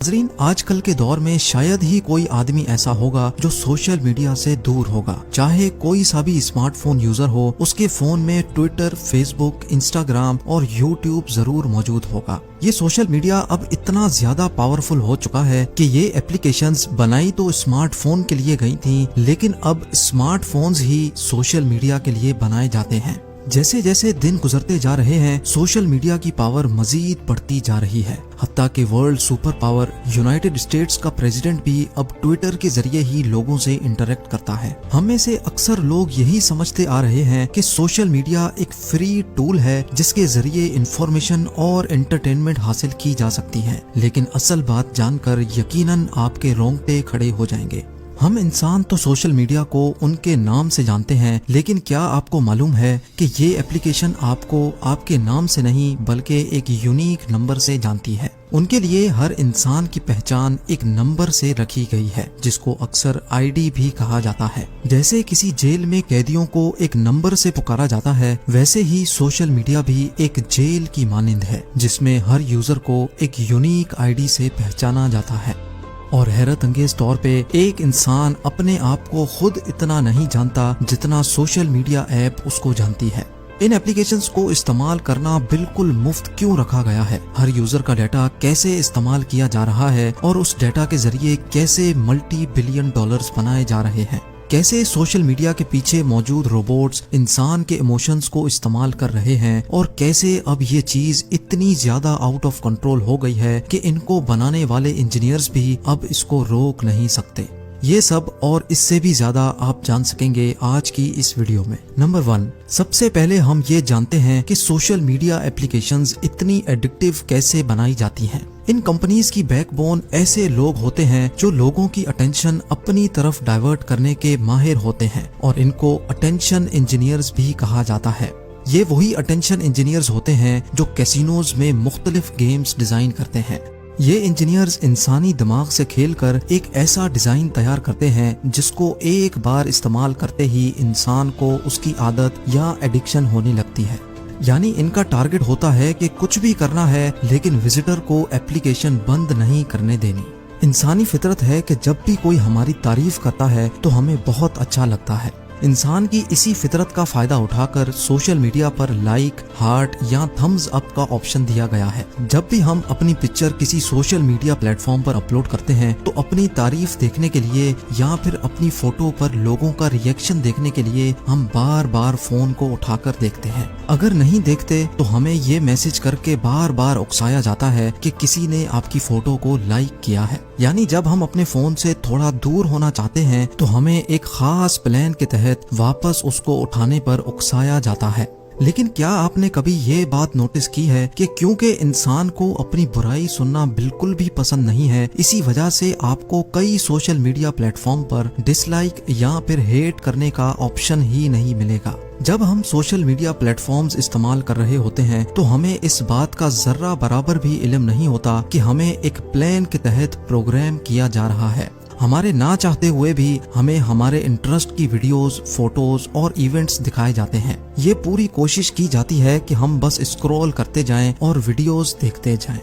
नाज़रीन, आजकल के दौर में शायद ही कोई आदमी ऐसा होगा जो सोशल मीडिया से दूर होगा। चाहे कोई सा भी स्मार्टफोन यूजर हो, उसके फोन में ट्विटर, फेसबुक, इंस्टाग्राम और यूट्यूब जरूर मौजूद होगा। ये सोशल मीडिया अब इतना ज्यादा पावरफुल हो चुका है कि ये एप्लीकेशंस बनाई तो स्मार्टफोन के लिए गई थी, लेकिन अब स्मार्टफोन्स ही सोशल मीडिया के लिए बनाए जाते हैं। जैसे जैसे दिन गुजरते जा रहे हैं, सोशल मीडिया की पावर मजीद बढ़ती जा रही है। हत्ता कि world super power United states का प्रेसिडेंट भी अब ट्विटर के जरिए ही लोगों से इंटरेक्ट करता है। हम में से अक्सर लोग यही समझते आ रहे हैं कि सोशल मीडिया एक फ्री टूल है जिसके जरिए इंफॉर्मेशन और एंटरटेनमेंट हासिल की जा सकती है, लेकिन असल बात जानकर यकीनन आपके रोंगटे खड़े हो जाएंगे। हम इंसान तो सोशल मीडिया को उनके नाम से जानते हैं, लेकिन क्या आपको मालूम है कि ये एप्लीकेशन आपको आपके नाम से नहीं बल्कि एक यूनिक नंबर से जानती है। उनके लिए हर इंसान की पहचान एक नंबर से रखी गई है, जिसको अक्सर आईडी भी कहा जाता है। जैसे किसी जेल में कैदियों को एक नंबर से पुकारा जाता है, वैसे ही सोशल मीडिया भी एक जेल की मानिंद है, जिसमें हर यूजर को एक यूनिक आईडी से पहचाना जाता है। और हैरत अंगेज तौर पे एक इंसान अपने आप को खुद इतना नहीं जानता जितना सोशल मीडिया ऐप उसको जानती है। इन एप्लीकेशंस को इस्तेमाल करना बिल्कुल मुफ्त क्यों रखा गया है? हर यूजर का डाटा कैसे इस्तेमाल किया जा रहा है और उस डाटा के जरिए कैसे मल्टी बिलियन डॉलर्स बनाए जा रहे हैं? कैसे सोशल मीडिया के पीछे मौजूद रोबोट्स इंसान के इमोशंस को इस्तेमाल कर रहे हैं और कैसे अब ये चीज इतनी ज्यादा आउट ऑफ कंट्रोल हो गई है कि इनको बनाने वाले इंजीनियर्स भी अब इसको रोक नहीं सकते। ये सब और इससे भी ज्यादा आप जान सकेंगे आज की इस वीडियो में। नंबर 1, सबसे पहले हम ये जानते हैं कि सोशल मीडिया एप्लीकेशंस इतनी एडिक्टिव कैसे बनाई जाती हैं। इन कंपनीज की बैकबोन ऐसे लोग होते हैं जो लोगों की अटेंशन अपनी तरफ डाइवर्ट करने के माहिर होते हैं, और इनको अटेंशन इंजीनियर्स भी कहा जाता है। ये वही अटेंशन इंजीनियर्स होते हैं जो कैसीनोज में मुख्तलिफ गेम्स डिजाइन करते हैं। ये इंजीनियर्स इंसानी दिमाग से खेलकर एक ऐसा डिजाइन तैयार करते हैं जिसको एक बार इस्तेमाल करते ही इंसान को उसकी आदत या एडिक्शन होने लगती है। यानी इनका टारगेट होता है कि कुछ भी करना है, लेकिन विजिटर को एप्लीकेशन बंद नहीं करने देनी। इंसानी फितरत है कि जब भी कोई हमारी तारीफ करता है तो हमें बहुत अच्छा लगता है। इंसान की इसी फितरत का फायदा उठाकर सोशल मीडिया पर लाइक, हार्ट या थम्स अप का ऑप्शन दिया गया है। जब भी हम अपनी पिक्चर किसी सोशल मीडिया प्लेटफॉर्म पर अपलोड करते हैं तो अपनी तारीफ देखने के लिए या फिर अपनी फोटो पर लोगों का रिएक्शन देखने के लिए हम बार बार फोन को उठाकर देखते हैं। अगर नहीं देखते तो हमें ये मैसेज करके बार बार उकसाया जाता है कि किसी ने आपकी फोटो को लाइक किया है। यानी जब हम अपने फोन से थोड़ा दूर होना चाहते हैं तो हमें एक खास प्लान के तहत वापस उसको उठाने पर उकसाया जाता है। लेकिन क्या आपने कभी ये बात नोटिस की है कि क्योंकि इंसान को अपनी बुराई सुनना बिल्कुल भी पसंद नहीं है, इसी वजह से आपको कई सोशल मीडिया प्लेटफॉर्म पर डिसलाइक या फिर हेट करने का ऑप्शन ही नहीं मिलेगा। जब हम सोशल मीडिया प्लेटफॉर्म्स इस्तेमाल कर रहे होते हैं तो हमें इस बात का जर्रा बराबर भी इल्म नहीं होता कि हमें एक प्लान के तहत प्रोग्राम किया जा रहा है। हमारे ना चाहते हुए भी हमें हमारे इंटरेस्ट की वीडियोस, फोटोज और इवेंट्स दिखाए जाते हैं। ये पूरी कोशिश की जाती है कि हम बस स्क्रॉल करते जाएं और वीडियोस देखते जाएं।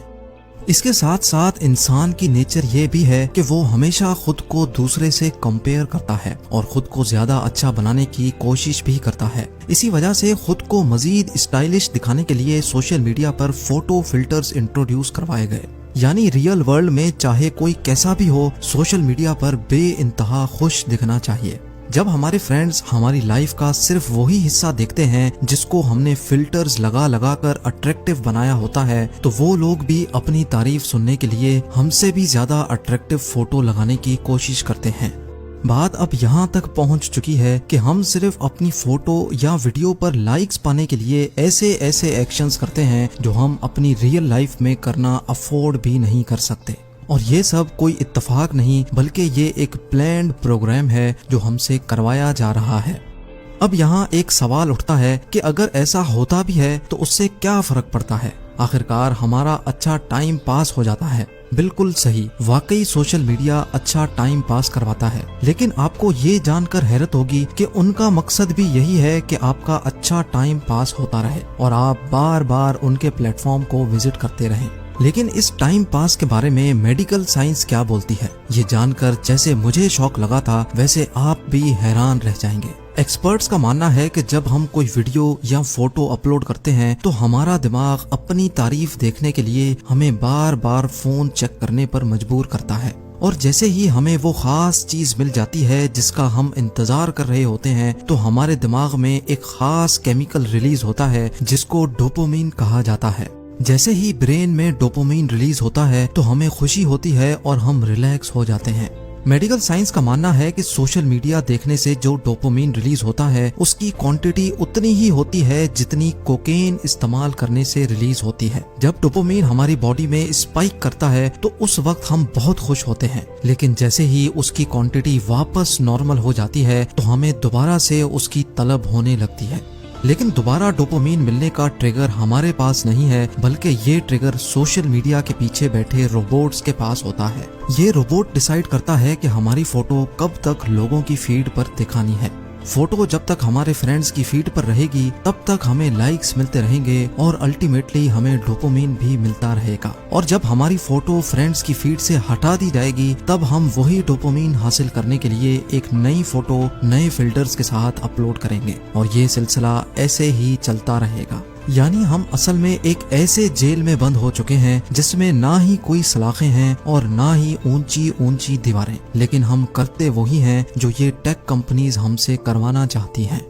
इसके साथ साथ इंसान की नेचर ये भी है कि वो हमेशा खुद को दूसरे से कंपेयर करता है और खुद को ज्यादा अच्छा बनाने की कोशिश भी करता है। इसी वजह से खुद को मजीद स्टाइलिश दिखाने के लिए सोशल मीडिया पर फोटो फिल्टर्स इंट्रोड्यूस करवाए गए। यानी रियल वर्ल्ड में चाहे कोई कैसा भी हो, सोशल मीडिया पर बेइंतहा खुश दिखना चाहिए। जब हमारे फ्रेंड्स हमारी लाइफ का सिर्फ वही हिस्सा देखते हैं जिसको हमने फिल्टर्स लगा कर अट्रैक्टिव बनाया होता है, तो वो लोग भी अपनी तारीफ सुनने के लिए हमसे भी ज्यादा अट्रैक्टिव फोटो लगाने की कोशिश करते हैं। बात अब यहाँ तक पहुँच चुकी है कि हम सिर्फ अपनी फोटो या वीडियो पर लाइक्स पाने के लिए ऐसे एक्शंस करते हैं जो हम अपनी रियल लाइफ में करना अफोर्ड भी नहीं कर सकते। और ये सब कोई इत्तेफाक नहीं, बल्कि ये एक प्लान्ड प्रोग्राम है जो हमसे करवाया जा रहा है। अब यहाँ एक सवाल उठता है कि अगर ऐसा होता भी है तो उससे क्या फर्क पड़ता है? आखिरकार हमारा अच्छा टाइम पास हो जाता है। बिल्कुल सही, वाकई सोशल मीडिया अच्छा टाइम पास करवाता है, लेकिन आपको ये जानकर हैरत होगी कि उनका मकसद भी यही है कि आपका अच्छा टाइम पास होता रहे और आप बार बार उनके प्लेटफॉर्म को विजिट करते रहें। لیکن اس ٹائم پاس کے بارے میں میڈیکل سائنس کیا بولتی ہے، یہ جان کر جیسے مجھے شوق لگا تھا ویسے آپ بھی حیران رہ جائیں گے۔ ایکسپرٹس کا ماننا ہے کہ جب ہم کوئی ویڈیو یا فوٹو اپلوڈ کرتے ہیں تو ہمارا دماغ اپنی تعریف دیکھنے کے لیے ہمیں بار بار فون چیک کرنے پر مجبور کرتا ہے، اور جیسے ہی ہمیں وہ خاص چیز مل جاتی ہے جس کا ہم انتظار کر رہے ہوتے ہیں تو ہمارے دماغ میں ایک خاص کیمیکل ریلیز ہوتا ہے جس کو ڈوپامین کہا جاتا ہے۔ جیسے ہی برین میں ڈوپامین ریلیز ہوتا ہے تو ہمیں خوشی ہوتی ہے اور ہم ریلیکس ہو جاتے ہیں۔ میڈیکل سائنس کا ماننا ہے کہ سوشل میڈیا دیکھنے سے جو ڈوپامین ریلیز ہوتا ہے اس کی کوانٹٹی اتنی ہی ہوتی ہے جتنی کوکین استعمال کرنے سے ریلیز ہوتی ہے۔ جب ڈوپامین ہماری باڈی میں اسپائک کرتا ہے تو اس وقت ہم بہت خوش ہوتے ہیں، لیکن جیسے ہی اس کی کوانٹٹی واپس نارمل ہو جاتی ہے تو ہمیں دوبارہ سے اس کی طلب ہونے لگتی ہے۔ لیکن دوبارہ ڈوپامین ملنے کا ٹریگر ہمارے پاس نہیں ہے، بلکہ یہ ٹریگر سوشل میڈیا کے پیچھے بیٹھے روبوٹس کے پاس ہوتا ہے۔ یہ روبوٹ ڈیسائیڈ کرتا ہے کہ ہماری فوٹو کب تک لوگوں کی فیڈ پر دکھانی ہے۔ فوٹو جب تک ہمارے فرینڈز کی فیڈ پر رہے گی تب تک ہمیں لائکس ملتے رہیں گے اور الٹیمیٹلی ہمیں ڈوپامین بھی ملتا رہے گا، اور جب ہماری فوٹو فرینڈز کی فیڈ سے ہٹا دی جائے گی تب ہم وہی ڈوپامین حاصل کرنے کے لیے ایک نئی فوٹو نئے فلٹرز کے ساتھ اپلوڈ کریں گے، اور یہ سلسلہ ایسے ہی چلتا رہے گا۔ یعنی ہم اصل میں ایک ایسے جیل میں بند ہو چکے ہیں جس میں نہ ہی کوئی سلاخیں ہیں اور نہ ہی اونچی اونچی دیواریں، لیکن ہم کرتے وہی ہیں جو یہ ٹیک کمپنیز ہم سے کروانا چاہتی ہیں۔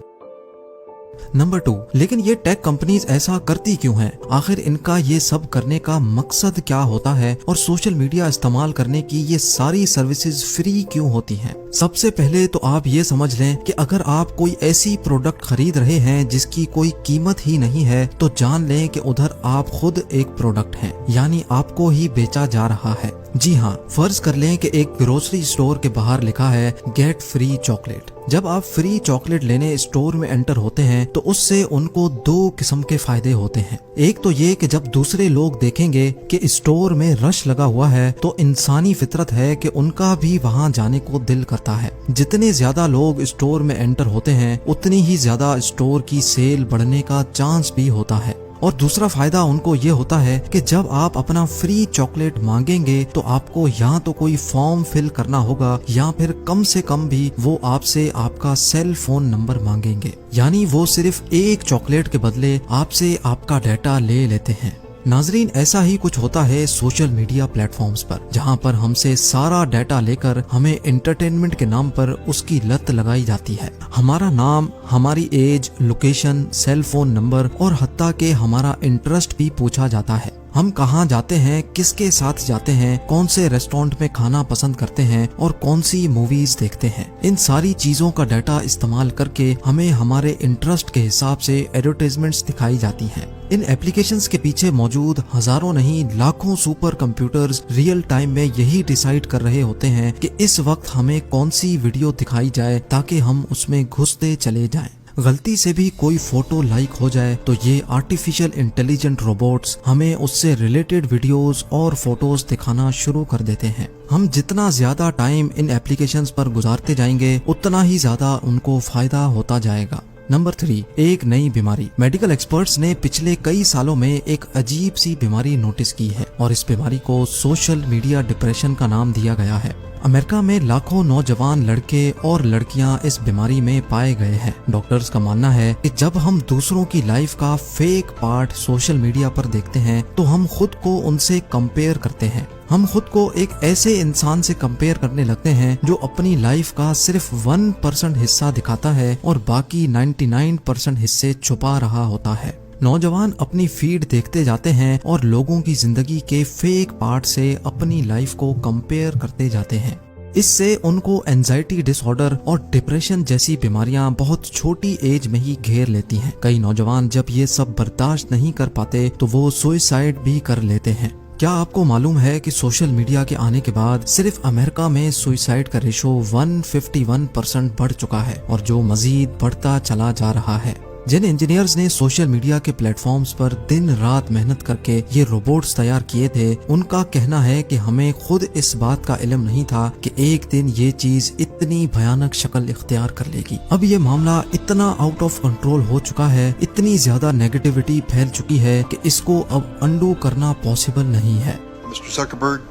نمبر 2، لیکن یہ ٹیک کمپنیز ایسا کرتی کیوں ہیں؟ آخر ان کا یہ سب کرنے کا مقصد کیا ہوتا ہے، اور سوشل میڈیا استعمال کرنے کی یہ ساری سروسز فری کیوں ہوتی ہیں؟ سب سے پہلے تو آپ یہ سمجھ لیں کہ اگر آپ کوئی ایسی پروڈکٹ خرید رہے ہیں جس کی کوئی قیمت ہی نہیں ہے تو جان لیں کہ ادھر آپ خود ایک پروڈکٹ ہیں، یعنی آپ کو ہی بیچا جا رہا ہے۔ جی ہاں، فرض کر لیں کہ ایک گروسری اسٹور کے باہر لکھا ہے گیٹ فری چاکلیٹ۔ جب آپ فری چاکلیٹ لینے اسٹور میں انٹر ہوتے ہیں تو اس سے ان کو 2 قسم کے فائدے ہوتے ہیں۔ ایک تو یہ کہ جب دوسرے لوگ دیکھیں گے کہ اسٹور میں رش لگا ہوا ہے تو انسانی فطرت ہے کہ ان کا بھی وہاں جانے کو دل کرتا ہے۔ جتنے زیادہ لوگ اسٹور میں انٹر ہوتے ہیں اتنی ہی زیادہ اسٹور کی سیل بڑھنے کا چانس بھی ہوتا ہے۔ اور دوسرا فائدہ ان کو یہ ہوتا ہے کہ جب آپ اپنا فری چاکلیٹ مانگیں گے تو آپ کو یا تو کوئی فارم فل کرنا ہوگا یا پھر کم سے کم بھی وہ آپ سے آپ کا سیل فون نمبر مانگیں گے، یعنی وہ صرف ایک چاکلیٹ کے بدلے آپ سے آپ کا ڈیٹا لے لیتے ہیں۔ ناظرین، ایسا ہی کچھ ہوتا ہے سوشل میڈیا پلیٹ فارمز پر، جہاں پر ہم سے سارا ڈیٹا لے کر ہمیں انٹرٹینمنٹ کے نام پر اس کی لت لگائی جاتی ہے۔ ہمارا نام، ہماری age, location, cell phone number اور حتیٰ کہ ہمارا انٹرسٹ بھی پوچھا جاتا ہے۔ ہم کہاں جاتے ہیں، کس کے ساتھ جاتے ہیں، کون سے ریسٹورینٹ میں کھانا پسند کرتے ہیں اور کون سی موویز دیکھتے ہیں، ان ساری چیزوں کا ڈیٹا استعمال کر کے ہمیں ہمارے انٹرسٹ کے حساب سے ایڈورٹائزمنٹس دکھائی جاتی ہیں۔ ان ایپلیکیشنز کے پیچھے موجود ہزاروں نہیں لاکھوں سپر کمپیوٹرز ریئل ٹائم میں یہی ڈیسائیڈ کر رہے ہوتے ہیں کہ اس وقت ہمیں کون سی ویڈیو دکھائی جائے تاکہ ہم اس میں گھستے چلے جائیں۔ غلطی سے بھی کوئی فوٹو لائک ہو جائے تو یہ آرٹیفیشل انٹیلیجنٹ روبوٹس ہمیں اس سے ریلیٹڈ ویڈیوز اور فوٹوز دکھانا شروع کر دیتے ہیں۔ ہم جتنا زیادہ ٹائم ان ایپلیکیشنز پر گزارتے جائیں گے اتنا ہی زیادہ ان کو فائدہ ہوتا جائے گا۔ نمبر 3، ایک نئی بیماری۔ میڈیکل ایکسپرٹس نے پچھلے کئی سالوں میں ایک عجیب سی بیماری نوٹس کی ہے اور اس بیماری کو سوشل میڈیا ڈپریشن کا نام دیا گیا ہے۔ امریکہ میں لاکھوں نوجوان لڑکے اور لڑکیاں اس بیماری میں پائے گئے ہیں۔ ڈاکٹرز کا ماننا ہے کہ جب ہم دوسروں کی لائف کا فیک پارٹ سوشل میڈیا پر دیکھتے ہیں تو ہم خود کو ان سے کمپیئر کرتے ہیں۔ ہم خود کو ایک ایسے انسان سے کمپیئر کرنے لگتے ہیں جو اپنی لائف کا صرف 1% حصہ دکھاتا ہے اور باقی 99% حصے چھپا رہا ہوتا ہے۔ نوجوان اپنی فیڈ دیکھتے جاتے ہیں اور لوگوں کی زندگی کے فیک پارٹ سے اپنی لائف کو کمپیئر کرتے جاتے ہیں۔ اس سے ان کو اینزائٹی ڈس آرڈر اور ڈپریشن جیسی بیماریاں بہت چھوٹی ایج میں ہی گھیر لیتی ہیں۔ کئی نوجوان جب یہ سب برداشت نہیں کر پاتے تو وہ سوئسائڈ بھی کر لیتے ہیں۔ کیا آپ کو معلوم ہے کہ سوشل میڈیا کے آنے کے بعد صرف امریکہ میں سوئسائڈ کا ریشو 151% بڑھ چکا ہے اور جو مزید بڑھتا چلا جا رہا ہے۔ जिन इंजीनियर्स ने सोशल मीडिया के प्लेटफॉर्म्स पर दिन रात मेहनत करके ये रोबोट्स तैयार किए थे, उनका कहना है कि हमें खुद इस बात का इल्म नहीं था कि एक दिन ये चीज इतनी भयानक शक्ल इख्तियार कर लेगी। अब ये मामला इतना आउट ऑफ कंट्रोल हो चुका है, इतनी ज्यादा नेगेटिविटी फैल चुकी है कि इसको अब अंडू करना पॉसिबल नहीं है। Mr. Zuckerberg,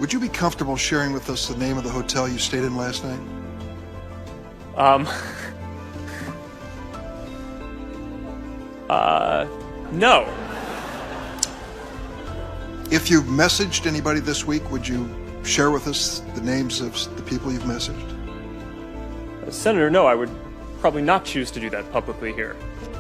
would you be comfortable sharing with us the name of the hotel you stayed in last night? No. If you've messaged anybody this week, would you share with us the names of the people you've messaged? Senator, no, I would probably not choose to do that publicly here.